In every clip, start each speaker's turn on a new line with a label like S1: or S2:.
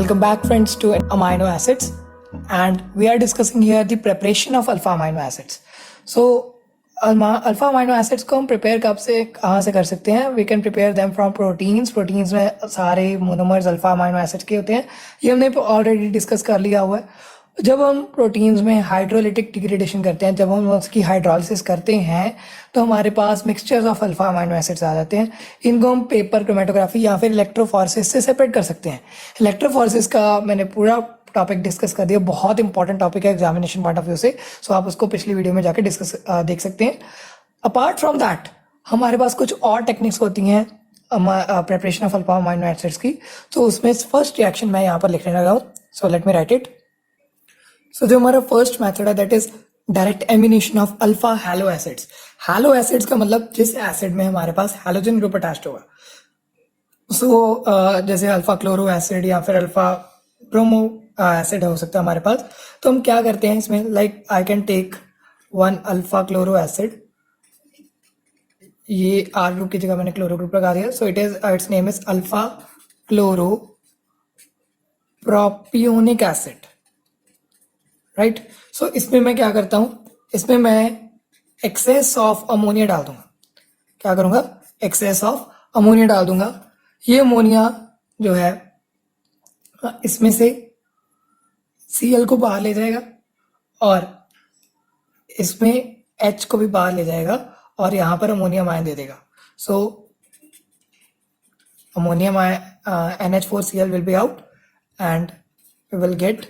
S1: Welcome back friends to amino acids, and we are discussing here the preparation of alpha amino acids. So alpha amino acids को हम prepare कहाँ से कर सकते हैं? We can prepare them from proteins में सारे monomers alpha amino acids के होते हैं, ये हमने ऑलरेडी डिस्कस कर लिया हुआ है. जब हम प्रोटीन्स में हाइड्रोलिटिक डिग्रेडेशन करते हैं, जब हम उसकी हाइड्रोलिसिस करते हैं, तो हमारे पास mixtures of alpha amino acids आ जाते हैं. इनको हम पेपर क्रोमेटोग्राफी या फिर इलेक्ट्रोफोरेसिस से सेपरेट कर सकते हैं. इलेक्ट्रोफोरेसिस का मैंने पूरा टॉपिक डिस्कस कर दिया, बहुत इंपॉर्टेंट टॉपिक है एग्जामिनेशन पॉइंट ऑफ व्यू से. सो आप उसको पिछली वीडियो में जाकर देख सकते हैं. अपार्ट फ्रॉम दैट हमारे पास कुछ और टेक्निक्स होती हैं preparation of alpha amino acids की. तो उसमें फर्स्ट रिएक्शन मैं यहाँ पर लिखने लगा हूँ. So let me write it. So जो हमारा फर्स्ट मेथड है that is direct amination of alpha halo acids. Halo acids का मतलब जिस एसिड में हमारे पास हैलोजन ग्रुप अटैच्ड होगा. सो जैसे अल्फा क्लोरो एसिड या फिर अल्फा ब्रोमो एसिड हो सकता है हमारे पास. तो हम क्या करते हैं इसमें, like I can take one alpha chloro acid. ये आर ग्रुप की जगह मैंने क्लोरो ग्रुप लगा दिया. So its name is alpha chloro propionic acid, right. So इसमें मैं क्या करता हूं, इसमें मैं एक्सेस ऑफ अमोनिया डाल दूंगा. क्या करूंगा? एक्सेस ऑफ अमोनिया डाल दूंगा. ये अमोनिया जो है इसमें से Cl को बाहर ले जाएगा और इसमें H को भी बाहर ले जाएगा और यहाँ पर अमोनियम आयन दे देगा. So ammonium NH4Cl will be out and we will get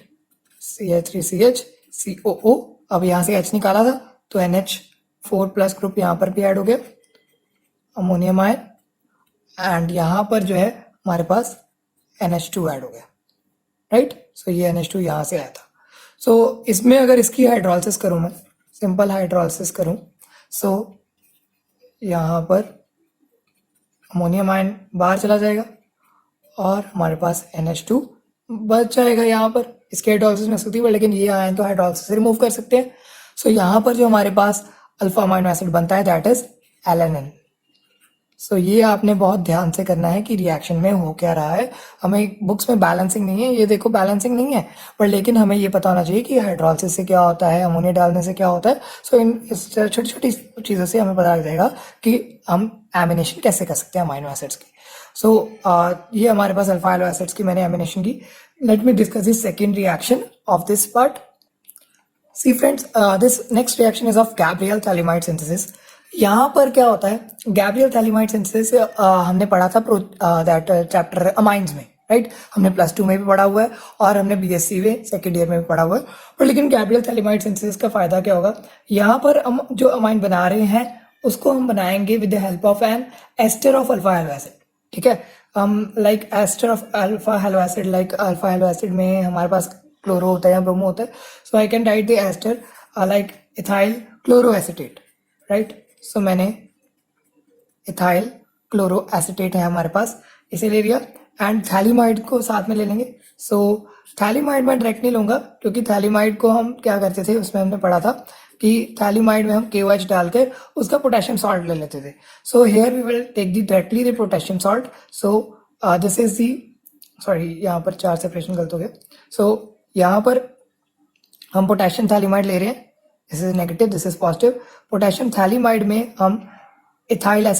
S1: CH3CH COO. अब यहाँ से H निकाला था तो NH4 प्लस ग्रुप यहाँ पर भी ऐड हो गया, अमोनियम आयन. एंड यहाँ पर जो है हमारे पास NH2 ऐड हो गया, राइट. सो ये NH2 यहाँ से आया था. सो इसमें अगर इसकी हाइड्रोलिसिस करूँ, मैं सिंपल हाइड्रोलिसिस करूँ, सो यहाँ पर अमोनियम आयन बाहर चला जाएगा और हमारे पास NH2 बच जाएगा यहाँ पर. इसके हाइड्रोलिसिस में होती है, लेकिन ये आयन तो हाइड्रोलिसिस से रिमूव कर सकते हैं. सो यहाँ पर जो हमारे पास अल्फा अमाइनो एसिड बनता है दैट इज एलेनिन. सो ये आपने बहुत ध्यान से करना है कि रिएक्शन में हो क्या रहा है. हमें बुक्स में बैलेंसिंग नहीं है, ये देखो बैलेंसिंग नहीं है, पर लेकिन हमें ये पता होना चाहिए कि हाइड्रोलिसिस से क्या होता है, अमोनिया डालने से क्या होता है. सो इन छोटी छोटी चीज़ों से हमें पता लग जाएगा कि हम एमिनेशन कैसे कर सकते हैं अमाइनो एसिड्स की. सो ये हमारे पास अल्फा हैलो एसिड्स की मैंने एमिनेशन की. Let me discuss this second reaction of this part. See friends, this next reaction is of Gabriel phthalimide synthesis. यहाँ पर क्या होता है, गैब्रियल थैलिमाइड सिंथेसिस हमने पढ़ा था दैट चैप्टर अमाइंस में, राइट. हमने +2 में भी पढ़ा हुआ है और हमने BSc में सेकेंड ईयर में भी पढ़ा हुआ है. पर लेकिन गैब्रियल थैलिमाइड सिंथेसिस का फायदा क्या होगा, यहाँ पर हम जो अमाइन बना रहे हैं उसको हम बनाएंगे with the help of an ester of alpha halo acid. ठीक है, हम like ester of alpha halo acid, like alpha halo acid में हमारे पास क्लोरो होता है या ब्रोमो होता है. So I can write the ester like ethyl chloro acetate, right. So मैंने इथाइल क्लोरो एसिटेट है हमारे पास, इसे ले लिया. एंड थैलिमाइड को साथ में ले लेंगे. सो थैलिमाइड मैं डायरेक्ट नहीं लूंगा, क्योंकि थैलिमाइड को हम क्या करते थे, उसमें हमने पढ़ा था कि थैलिमाइड में हम KOH डाल के उसका पोटेशियम सॉल्ट ले लेते थे. So here we will take the directly the potassium salt. So this is the, sorry यहाँ पर 4 सेपरेशन गलत हो गया. सो यहाँ पर हम पोटेशियम थैलिमाइड ले रहे हैं. This is negative, this is positive. Potassium phthalimide में हम इथाइल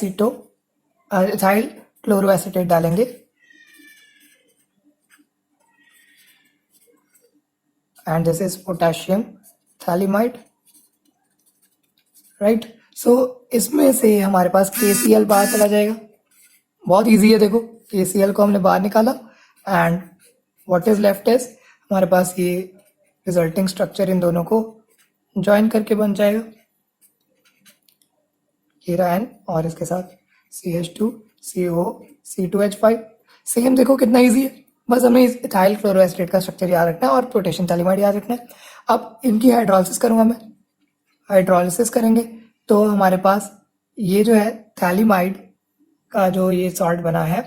S1: क्लोरो एसिटेट डालेंगे and this is potassium phthalimide, right. So इसमें से हमारे पास KCl बाहर चला जाएगा. बहुत इजी है, देखो KCl को हमने बाहर निकाला and what is left is हमारे पास ये रिजल्टिंग स्ट्रक्चर इन दोनों को ज्वाइन करके बन जाएगा. ये रहा N और इसके साथ CH2 CO C2H5. सेम देखो कितना इजी है, बस हमें इस इथाइल क्लोरो एसिटेट का स्ट्रक्चर याद रखना है और पोटेशियम थैलिमाइड याद रखना है. अब इनकी हाइड्रोलिसिस करूंगा मैं. हाइड्रोलिसिस करेंगे तो हमारे पास ये जो है थैलिमाइड का जो ये सॉल्ट बना है,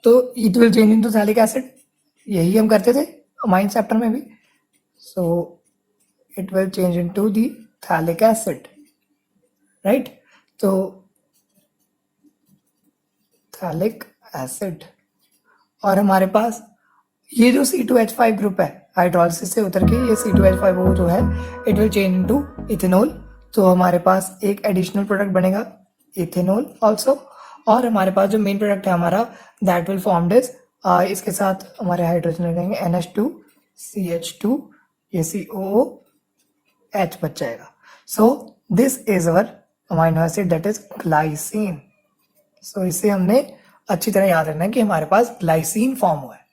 S1: तो it will change into phthalic acid. यही हम करते थे अमाइन चैप्टर में भी. So it will change into the phthalic acid, right. तो थैलिक एसिड और हमारे पास ये जो C2H5 ग्रुप है हाइड्रोलिसिस से उतर के ये C2H5O जो है it will change into ethanol. तो हमारे पास एक एडिशनल प्रोडक्ट बनेगा इथेनॉल ऑल्सो, और हमारे पास जो मेन प्रोडक्ट है हमारा दैट विल फॉर्म्ड इज इसके साथ हमारे हाइड्रोजन रहेंगे NH2CH2, ये COOH बच जाएगा। So this is our amino acid that is glycine. So इसे हमने अच्छी तरह याद रखना है कि हमारे पास ग्लाइसिन फॉर्म हुआ है,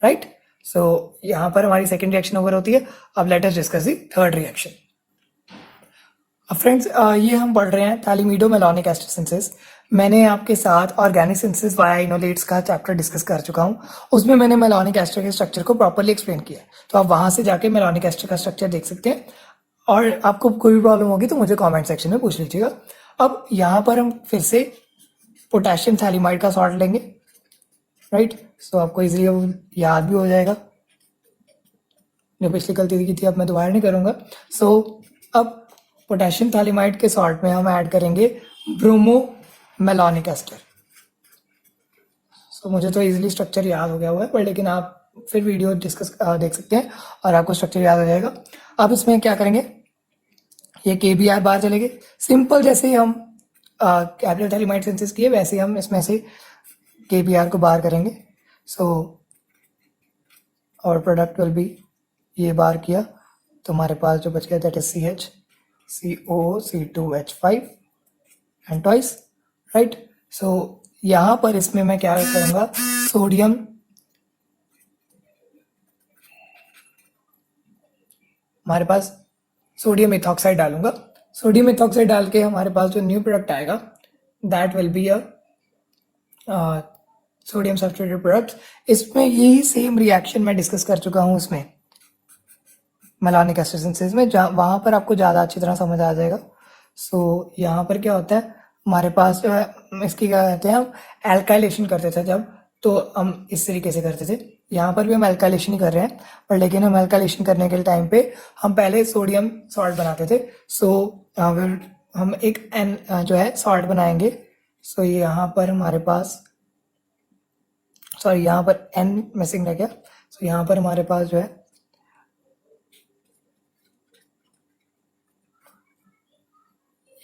S1: राइट। सो यहाँ पर हमारी सेकेंड रिएक्शन ओवर होती है। अब लेट अस डिस्कस दी थर्ड रिएक्शन। अब फ्रेंड्स ये हम पढ़ रहे हैं थैलिमिडो मेलोनिक एस्टर सिंथेसिस। मैंने आपके साथ ऑर्गेनिक सिंथेसिस वाया इनोलेट्स का चैप्टर डिस्कस कर चुका हूँ, उसमें मैंने मेलोनिक एस्टर के स्ट्रक्चर को प्रॉपर्ली एक्सप्लेन किया है, तो आप वहां से जाके मेलोनिक एस्टर का स्ट्रक्चर देख सकते हैं। और आपको कोई भी प्रॉब्लम होगी तो मुझे कॉमेंट सेक्शन में पूछ लीजिएगा। अब यहाँ पर हम फिर से पोटेशियम थैलिमाइड का सॉल्ट लेंगे, राइट। सो आपको इजीली याद भी हो जाएगा, जो पिछली गलती की थी अब मैं दोबारा नहीं करूंगा। सो अब पोटेशियम थैलिमाइड के सॉल्ट में हम ऐड करेंगे ब्रोमो मेलोनिक एस्टर। सो मुझे तो इजीली स्ट्रक्चर याद हो गया हुआ है, पर लेकिन आप फिर वीडियो डिस्कस देख सकते हैं और आपको स्ट्रक्चर याद हो जाएगा। अब इसमें क्या करेंगे, ये KBr बाहर चलेंगे। सिंपल जैसे ही हम कैपिटल थैलिमाइड सिंथेसिस किए वैसे ही हम इसमें से KBr को बाहर करेंगे। सो और प्रोडक्ट विल बी, ये बाहर किया तो हमारे पास जो बच गया that is CH COC2H5 and twice, right. So यहाँ पर इसमें मैं क्या करूँगा, सोडियम हमारे पास सोडियम इथॉक्साइड डालूंगा। सोडियम इथॉक्साइड डाल के हमारे पास जो न्यू प्रोडक्ट आएगा that will be a sodium substituted product. इसमें यही सेम रिएक्शन मैं डिस्कस कर चुका हूँ उसमें मेलोनिक एस्टर सिंथेसिस में, वहाँ पर आपको ज़्यादा अच्छी तरह समझ आ जाएगा। सो यहाँ पर क्या होता है, हमारे पास जो है इसकी क्या कहते हैं, हम एल्काइलेशन करते थे जब, तो हम इस तरीके से करते थे। यहाँ पर भी हम एल्काइलेशन ही कर रहे हैं, पर लेकिन हम एल्काइलेशन करने के टाइम पे हम पहले सोडियम सॉल्ट बनाते थे। सो हम एक एन जो है सॉल्ट बनाएंगे। सो यहाँ पर हमारे पास, सॉरी यहाँ पर N मिसिंग रह गया। सो यहाँ पर हमारे पास जो है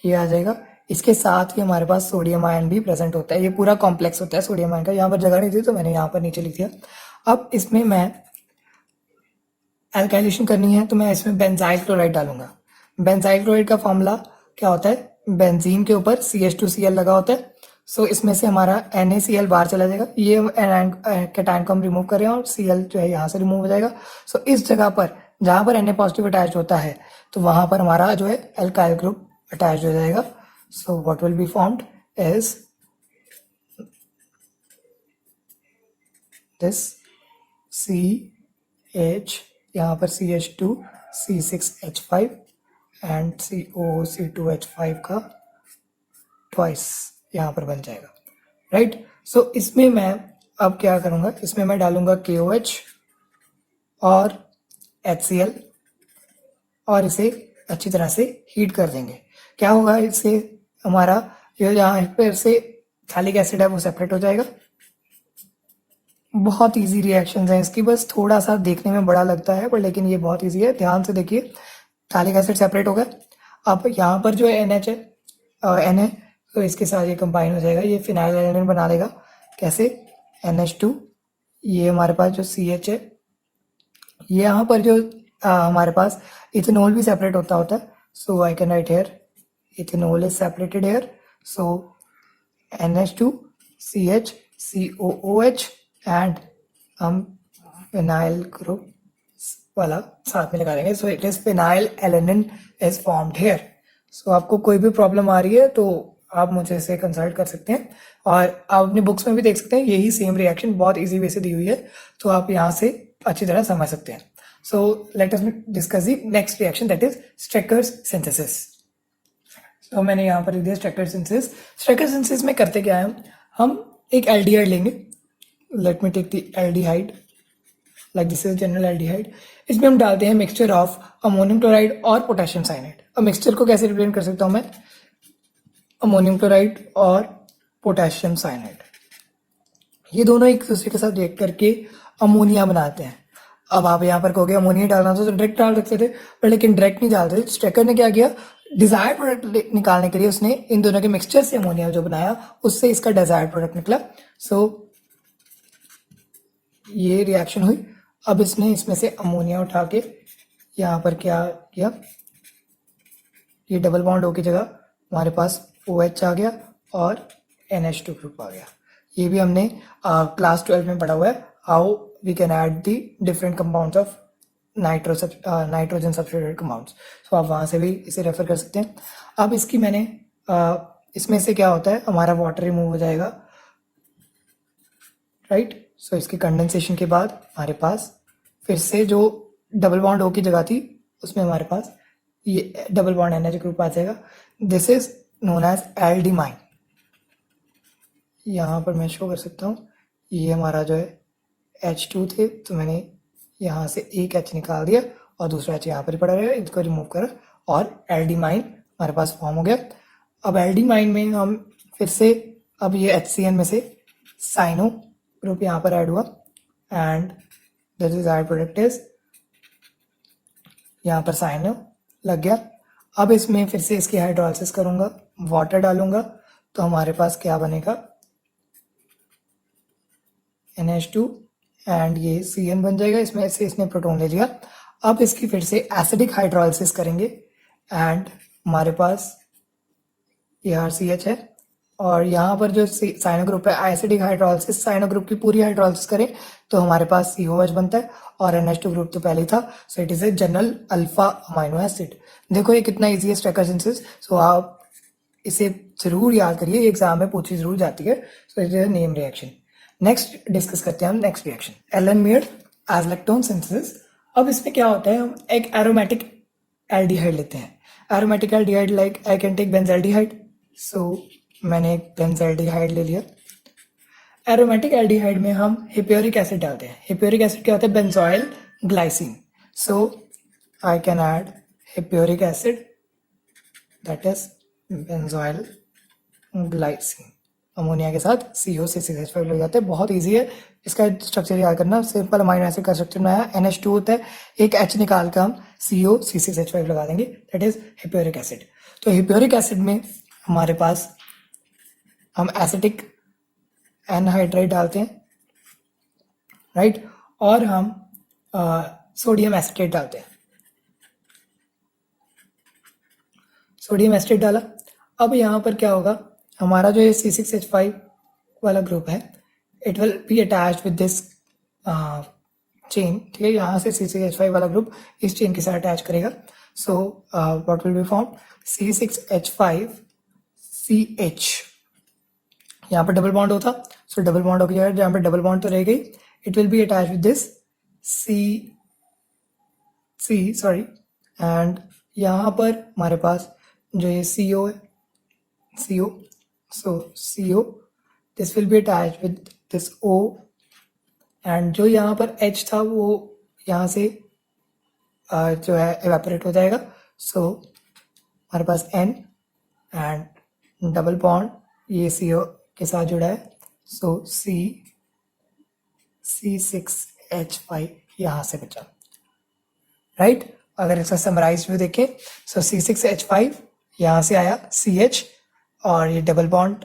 S1: ये आ जाएगा। इसके साथ ही हमारे पास सोडियम आयन भी प्रेजेंट होता है। ये पूरा कॉम्प्लेक्स होता है सोडियम आयन का। यहाँ पर जगह नहीं थी तो मैंने यहाँ पर नीचे लिख दिया। अब इसमें मैं एल्काइलेशन करनी है तो मैं इसमें बेंजाइल क्लोराइड डालूंगा। बेंजाइल क्लोराइड का फॉर्मूला क्या होता है, बेंजीन के ऊपर CH2Cl लगा होता है। सो इसमें से हमारा NaCl बाहर चला जाएगा। ये कैटायन को हम रिमूव कर रहे हैं और Cl जो है यहाँ से रिमूव हो जाएगा। सो इस जगह पर जहाँ पर Na पॉजिटिव अटैच होता है तो वहाँ पर हमारा जो है एल्काइल ग्रुप अटैच हो जाएगा। So what will be formed is this CH, यहाँ पर CH2 C6H5 एंड COC2H5 का ट्वाइस यहाँ पर बन जाएगा, राइट। सो इसमें मैं अब क्या करूँगा, इसमें मैं डालूंगा KOH और HCl और इसे अच्छी तरह से हीट कर देंगे। क्या होगा, इससे हमारा जो यहाँ पर से थैलिक एसिड है वो सेपरेट हो जाएगा। बहुत इजी रिएक्शंस हैं इसकी, बस थोड़ा सा देखने में बड़ा लगता है पर लेकिन ये बहुत इजी है। ध्यान से देखिए, थैलिक एसिड सेपरेट हो गया। अब यहाँ पर जो NH है N है तो इसके साथ ये कंबाइन हो जाएगा, ये फिनाइल एलेनिन बना देगा। कैसे, NH2, ये हमारे पास जो CH है, ये यहाँ पर जो हमारे पास इथेनॉल भी सेपरेट होता है। So I can write here ethanol is separated here. So NH2 CH COOH and हम फिनाइल ग्रुप वाला साथ में लगा देंगे। So it is phenylalanine is formed here. So आपको कोई भी प्रॉब्लम आ रही है तो आप मुझे इसे कंसल्ट कर सकते हैं और आप अपनी बुक्स में भी देख सकते हैं। यही सेम रिएक्शन बहुत इजी वे से दी हुई है, तो आप यहाँ से अच्छी तरह समझ सकते हैं। So let us discuss the next reaction that is Strecker's synthesis. तो मैंने यहाँ पर लिख दिया स्ट्रेकर सिंथेसिस। स्ट्रेकर सिंथेसिस में करते क्या है, हम एक एल्डिहाइड लेंगे। Let me take the aldehyde, like this is general aldehyde. इसमें हम डालते हैं मिक्सचर ऑफ अमोनियम क्लोराइड और पोटेशियम साइनाइड। अब मिक्सचर को कैसे रिप्रेजेंट कर सकता हूँ मैं, अमोनियम क्लोराइड और पोटेशियम साइनाइड, ये दोनों एक दूसरे के साथ रिएक्ट करके अमोनिया बनाते हैं। अब आप यहाँ पर कहोगे अमोनिया डालना था तो डायरेक्ट डाल सकते थे, पर लेकिन डायरेक्ट नहीं डालते। स्ट्रेकर ने क्या किया, डिजायर्ड प्रोडक्ट निकालने के लिए उसने इन दोनों के मिक्सचर से अमोनिया जो बनाया, उससे इसका डिजायर्ड प्रोडक्ट निकला। सो ये रिएक्शन हुई। अब इसने इसमें से अमोनिया उठा के यहाँ पर क्या किया, ये डबल बॉन्ड O की जगह हमारे पास OH आ गया और NH2 ग्रुप आ गया। ये भी हमने क्लास 12 में पढ़ा हुआ है, how we can add the different compounds of nitrogen substituted compounds. So आप वहाँ से भी इसे रेफर कर सकते हैं। अब इसकी मैंने इसमें से क्या होता है, हमारा वाटर रिमूव हो जाएगा, राइट। सो इसके कंडेंसेशन के बाद हमारे पास फिर से जो डबल बॉन्ड O की जगह थी उसमें हमारे पास ये डबल बॉन्ड NH ग्रुप आ जाएगा। This is known as aldimine. यहाँ पर मैं शो कर सकता हूँ, ये हमारा जो है H2 थे, तो मैंने यहाँ से एक H निकाल दिया और दूसरा H यहाँ पर ही पड़ा रहेगा, इसको रिमूव करा और एल्डिमाइन हमारे पास फॉर्म हो गया। अब एल्डिमाइन में हम फिर से, अब ये HCN में से साइनो ग्रुप यहाँ पर ऐड हुआ and the desired product is, यहाँ पर साइनो लग गया। अब इसमें फिर से इसकी हाइड्रोलिसिस करूंगा, वाटर डालूंगा, तो हमारे पास क्या बनेगा, NH2 एंड ये CN बन जाएगा। इसमें से इसने प्रोटॉन ले लिया। अब इसकी फिर से एसिडिक हाइड्रोलिसिस करेंगे एंड हमारे पास ये RCH है और यहाँ पर जो साइनो ग्रुप है, एसिडिक हाइड्रोलिसिस साइनो ग्रुप की पूरी हाइड्रोलिसिस करें तो हमारे पास COH बनता है और NH2 ग्रुप तो पहले ही था। सो it is a general alpha amino acid. देखो ये कितना इजी है स्ट्रेकर सिंथेसिस। सो आप इसे जरूर याद करिए, एग्जाम में पूछी जरूर जाती है। So it is name reaction. Next discuss करते हैं हम next reaction, Erlenmeyer azlactone synthesis. अब इसमें क्या होता है, हम एक एरोमेटिक एल्डिहाइड लेते हैं। Aromatic aldehyde like I can take benzaldehyde. So मैंने एक बेंजल्डिहाइड ले लिया। एरोमेटिक एल्डिहाइड में हम हिप्योरिक एसिड डालते हैं। हिप्योरिक एसिड क्या होता है, benzoyl glycine. So I can add hippuric acid, that is benzoyl glycine. Ammonia के साथ COCH5 लग जाते हैं। बहुत इजी है इसका स्ट्रक्चर याद करना। सिंपल अमाइनो एसिड का स्ट्रक्चर बनाया, NH2 होता है, एक H निकाल कर हम COCH5 लगा देंगे, दैट इज हिप्योरिक एसिड। तो हिप्योरिक एसिड में हमारे पास हम एसिटिक एनहाइड्राइड डालते हैं, राइट, और हम सोडियम एसिटेट डालते हैं। सोडियम एसिटेट डाला। अब यहाँ पर क्या होगा, हमारा जो ये C6H5 वाला ग्रुप है, it will be attached with this chain, ठीक है। यहाँ से C6H5 वाला ग्रुप इस चेन के साथ अटैच करेगा। So what will be form, C6H5CH। यहाँ पर डबल बॉन्ड होता, सो डबल बॉन्ड हो गया, जहाँ पर डबल बॉन्ड तो रह गई, it will be attach with this sorry, and यहाँ पर हमारे पास जो ये CO है, CO, so CO, this will be attached with this O, and जो यहाँ पर H था वो यहाँ से जो है evaporate हो जाएगा। so हमारे पास N and डबल बॉन्ड ये CO के साथ जुड़ा है, so C6H5 यहाँ से बचा, राइट। अगर इसका समराइज व्यू देखें, so C6H5 यहाँ से आया CH और ये डबल बॉन्ड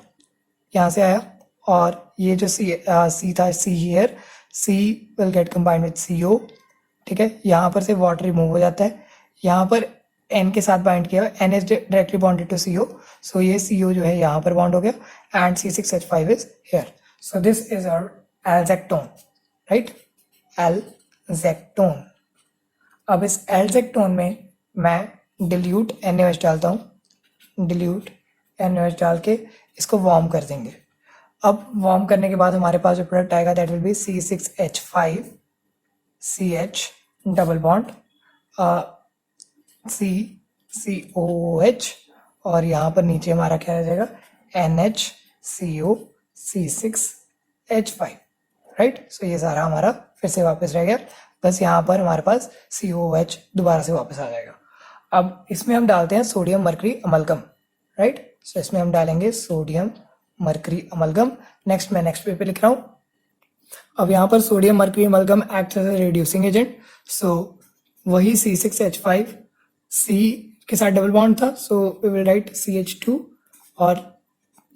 S1: यहाँ से आया, और ये जो C था, C here, C will get combined with CO, ठीक है। यहाँ पर से वाटर रिमूव हो जाता है, यहाँ पर N के साथ बाइंड किया, N is directly bonded to CO, so ये CO जो है यहाँ पर बॉन्ड हो गया and C6H5 is here. So this is our azlactone, right, azlactone. अब इस एल्जेक्टोन में मैं डिल्यूट NaOH डालता हूँ, डिल्यूट NaOH डाल के इसको वार्म कर देंगे। अब वार्म करने के बाद हमारे पास जो प्रोडक्ट आएगा that will B C6H5CH double bond COOH, और यहाँ पर नीचे हमारा क्या आ जाएगा, NHCOC6H5, राइट। सो ये सारा हमारा फिर से वापस रह गया, बस यहाँ पर हमारे पास COOH दोबारा से वापस आ जाएगा। अब इसमें हम डालते हैं sodium mercury amalgam, right. So इसमें हम डालेंगे सोडियम मरकरी अमलगम। नेक्स्ट मैं नेक्स्ट पेज पे लिख रहा हूँ, अब यहाँ पर sodium mercury amalgam act as a reducing agent, so वही C6H5 C के साथ डबल बॉन्ड था, so we will write CH2 और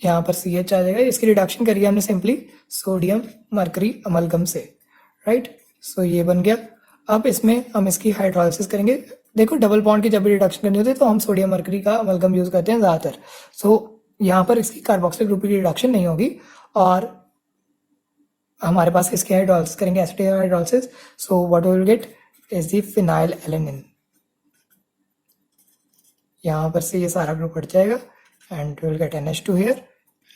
S1: यहाँ पर CH आ जाएगा। इसकी रिडक्शन करिए हमने सिंपली सोडियम मर्करी अमलगम से, राइट। सो ये बन गया। अब इसमें हम इसकी हाइड्रोलिसिस करेंगे। देखो डबल बॉन्ड की जब भी रिडक्शन करनी होती है तो हम सोडियम मर्करी का अमलगम यूज करते हैं ज़्यादातर। सो यहाँ पर इसकी कार्बोक्सिल ग्रुप की रिडक्शन नहीं होगी और हमारे पास इसकी हाइड्रोलिसिस करेंगे, acidic hydrolysis. So what we will get is the phenylalanine. यहाँ पर से ये सारा ग्रुप हट जाएगा and we will get NH2 here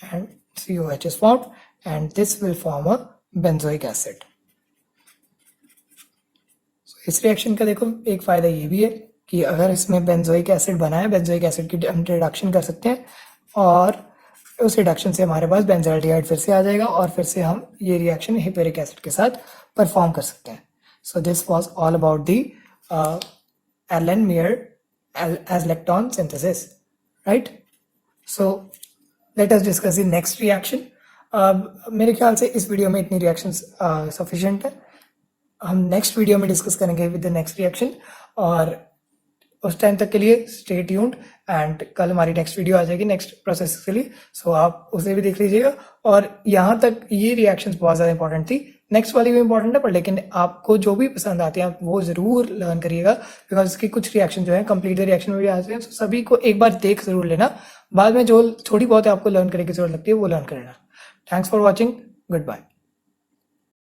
S1: and COH is formed and this will form a benzoic acid. So, इस reaction का देखो एक फायदा ये भी है कि अगर इसमें बेंजोइक एसिड बना है, बेंजोइक एसिड की हम रिडक्शन कर सकते हैं और उस रिडक्शन से हमारे पास बेंजोल्डिहाइड फिर से आ जाएगा और फिर से हम ये रिएक्शन हिपेरिक एसिड के साथ परफॉर्म कर सकते हैं। So this was all about the Erlenmeyer azlactone synthesis, right. So let us discuss the next reaction. मेरे ख्याल से इस वीडियो में इतनी रिएक्शंस सफिशिएंट है। हम नेक्स्ट वीडियो में डिस्कस करेंगे विद द नेक्स्ट रिएक्शन और उस टाइम तक के लिए स्टे ट्यून्ड एंड कल हमारी नेक्स्ट वीडियो आ जाएगी नेक्स्ट प्रोसेस के लिए। सो आप उसे भी देख लीजिएगा। और यहाँ तक ये रिएक्शंस बहुत ज़्यादा इंपॉर्टेंट थी, नेक्स्ट वाली भी इंपॉर्टेंट है, पर लेकिन आपको जो भी पसंद आती है आप वो ज़रूर लर्न करिएगा बिकॉज इसकी कुछ रिएक्शन जो है कंप्लीट रिएक्शन में भी आते हैं। सभी को एक बार देख जरूर लेना, बाद में जो थोड़ी बहुत आपको लर्न करने की जरूरत लगती है वो लर्न कर लेना। Thanks for watching, good bye.